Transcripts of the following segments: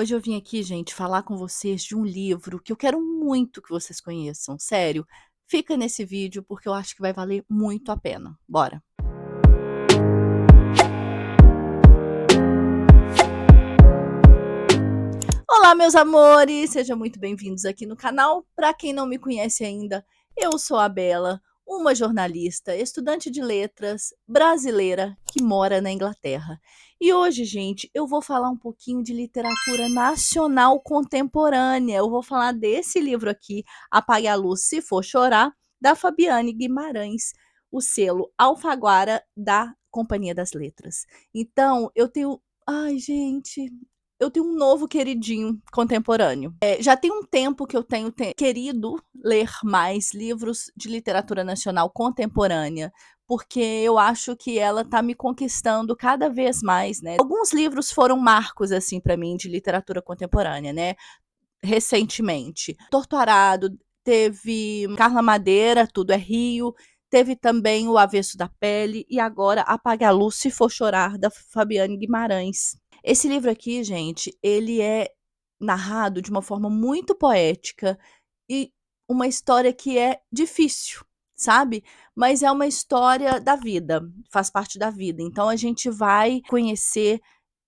Hoje eu vim aqui, gente, falar com vocês de um livro que eu quero muito que vocês conheçam, sério. Fica nesse vídeo porque eu acho que vai valer muito a pena. Bora! Olá, meus amores! Sejam muito bem-vindos aqui no canal. Para quem não me conhece ainda, eu sou a Bela, uma jornalista, estudante de letras, brasileira que mora na Inglaterra. E hoje, gente, eu vou falar um pouquinho de literatura nacional contemporânea. Eu vou falar desse livro aqui, Apague a Luz Se For Chorar, da Fabiane Guimarães, o selo Alfaguara da Companhia das Letras. Então, eu tenho... Ai, gente, eu tenho um novo queridinho contemporâneo. Já tem um tempo que eu tenho querido ler mais livros de literatura nacional contemporânea, porque eu acho que ela tá me conquistando cada vez mais, né. Alguns livros foram marcos, assim, para mim de literatura contemporânea, né, recentemente. Torturado, teve Carla Madeira, Tudo é Rio, teve também O Avesso da Pele e agora Apague a Luz Se For Chorar, da Fabiane Guimarães. Esse livro aqui, gente, ele é narrado de uma forma muito poética e uma história que é difícil, sabe? Mas é uma história da vida, faz parte da vida. Então a gente vai conhecer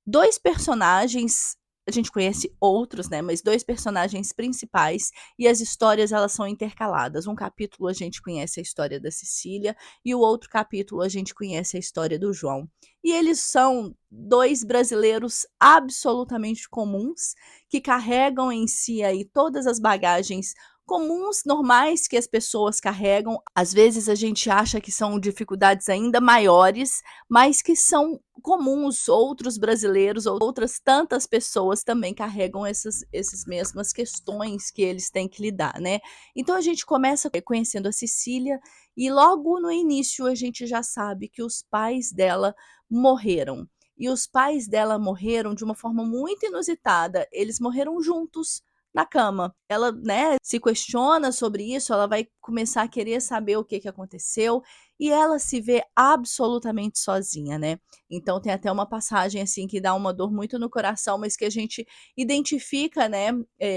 2 personagens, a gente conhece outros, né, mas 2 personagens principais e as histórias elas são intercaladas. Um capítulo a gente conhece a história da Cecília e o outro capítulo a gente conhece a história do João. E eles são 2 brasileiros absolutamente comuns, que carregam em si aí todas as bagagens comuns, normais que as pessoas carregam. Às vezes a gente acha que são dificuldades ainda maiores, mas que são comuns, outros brasileiros ou outras tantas pessoas também carregam essas mesmas questões que eles têm que lidar, né. Então a gente começa conhecendo a Cecília e logo no início a gente já sabe que os pais dela morreram. E os pais dela morreram de uma forma muito inusitada, eles morreram juntos na cama. Ela, né, se questiona sobre isso, ela vai começar a querer saber o que que aconteceu, e ela se vê absolutamente sozinha, né. Então tem até uma passagem, assim, que dá uma dor muito no coração, mas que a gente identifica, né,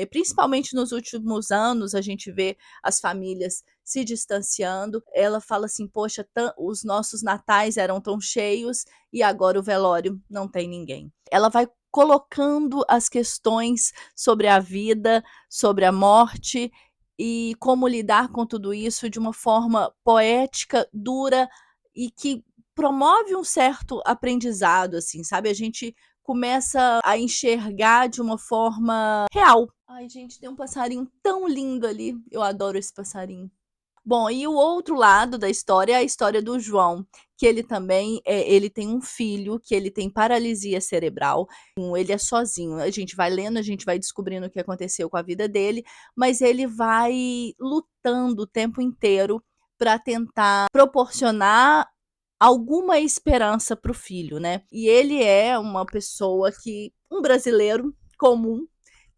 principalmente nos últimos anos, a gente vê as famílias se distanciando. Ela fala assim: "Poxa, os nossos natais eram tão cheios e agora o velório não tem ninguém". Ela vai colocando as questões sobre a vida, sobre a morte e como lidar com tudo isso de uma forma poética, dura e que promove um certo aprendizado, assim, sabe. A gente começa a enxergar de uma forma real. Ai, gente, tem um passarinho tão lindo ali, eu adoro esse passarinho. Bom, e o outro lado da história é a história do João, que ele também, ele tem um filho que ele tem paralisia cerebral, ele é sozinho. A gente vai lendo, a gente vai descobrindo o que aconteceu com a vida dele, mas ele vai lutando o tempo inteiro para tentar proporcionar alguma esperança para o filho, né. E ele é uma pessoa que um brasileiro comum,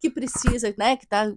que precisa, né, que está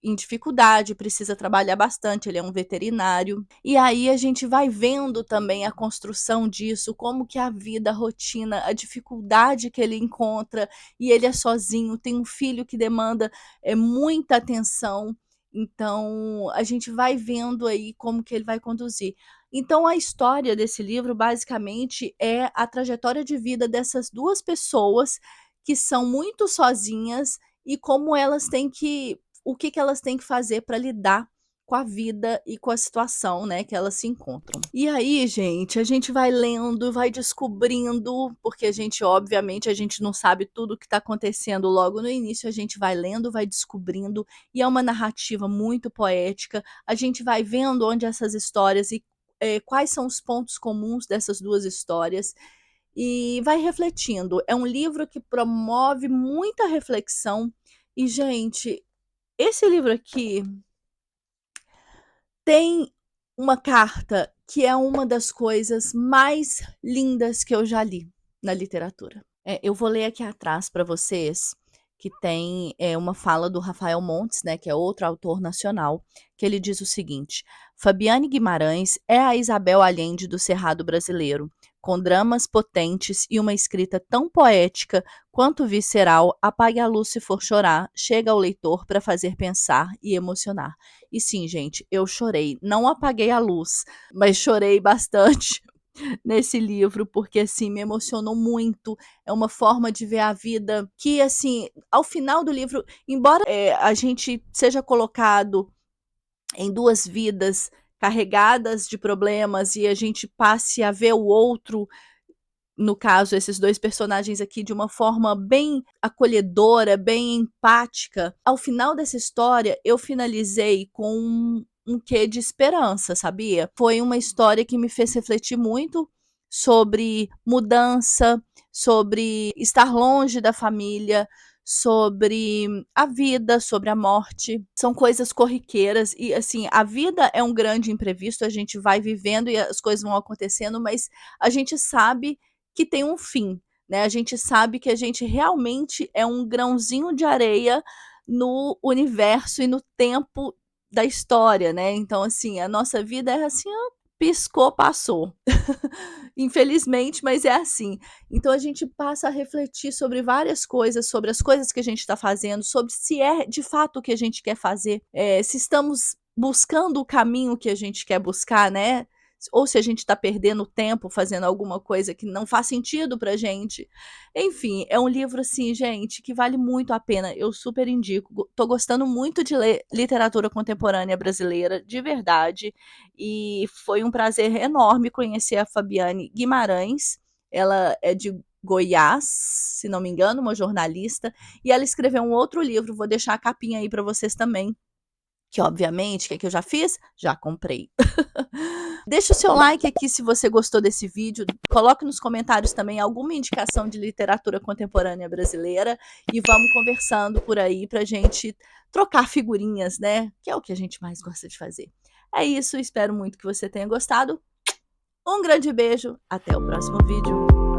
em dificuldade, precisa trabalhar bastante, ele é um veterinário. E aí a gente vai vendo também a construção disso, como que a vida, a rotina, a dificuldade que ele encontra, e ele é sozinho, tem um filho que demanda, muita atenção, então a gente vai vendo aí como que ele vai conduzir. Então a história desse livro basicamente é a trajetória de vida dessas 2 pessoas que são muito sozinhas e como elas têm que o que que elas têm que fazer para lidar com a vida e com a situação, né, que elas se encontram. E aí, gente, a gente vai lendo, vai descobrindo, porque a gente obviamente a gente não sabe tudo o que está acontecendo logo no início, a gente vai lendo, vai descobrindo, e é uma narrativa muito poética, a gente vai vendo onde essas histórias e quais são os pontos comuns dessas 2 histórias, e vai refletindo. É um livro que promove muita reflexão e, gente, esse livro aqui tem uma carta que é uma das coisas mais lindas que eu já li na literatura. Eu vou ler aqui atrás para vocês, que tem, uma fala do Rafael Montes, né, que é outro autor nacional, que ele diz o seguinte: "Fabiane Guimarães é a Isabel Allende do Cerrado brasileiro, Com dramas potentes e uma escrita tão poética quanto visceral, Apague a Luz se for chorar chega ao leitor para fazer pensar e emocionar. E sim, gente, eu chorei. Não apaguei a luz, mas chorei bastante nesse livro, porque assim me emocionou muito. É uma forma de ver a vida que, assim, ao final do livro, embora a gente seja colocado em duas vidas carregadas de problemas e a gente passe a ver o outro, no caso, esses dois personagens aqui, de uma forma bem acolhedora, bem empática. Ao final dessa história, eu finalizei com um quê de esperança, sabia? Foi uma história que me fez refletir muito sobre mudança, sobre estar longe da família, sobre a vida, sobre a morte. São coisas corriqueiras e, assim, a vida é um grande imprevisto, a gente vai vivendo e as coisas vão acontecendo, mas a gente sabe que tem um fim, né? A gente sabe que a gente realmente é um grãozinho de areia no universo e no tempo da história, né? Então, assim, a nossa vida é assim, ó, piscou, passou. Infelizmente, mas é assim. Então a gente passa a refletir sobre várias coisas, sobre as coisas que a gente está fazendo, sobre se é de fato o que a gente quer fazer, se estamos buscando o caminho que a gente quer buscar, né? Ou se a gente está perdendo tempo fazendo alguma coisa que não faz sentido pra gente. Enfim, é um livro assim, gente, que vale muito a pena. Eu super indico. Tô gostando muito de ler literatura contemporânea brasileira, de verdade. E foi um prazer enorme conhecer a Fabiane Guimarães. Ela é de Goiás, se não me engano, uma jornalista, e ela escreveu um outro livro, vou deixar a capinha aí para vocês também, que obviamente, o que eu já fiz? Já comprei. Deixa o seu like aqui se você gostou desse vídeo, coloque nos comentários também alguma indicação de literatura contemporânea brasileira e vamos conversando por aí pra gente trocar figurinhas, né? Que é o que a gente mais gosta de fazer. É isso, espero muito que você tenha gostado. Um grande beijo, até o próximo vídeo.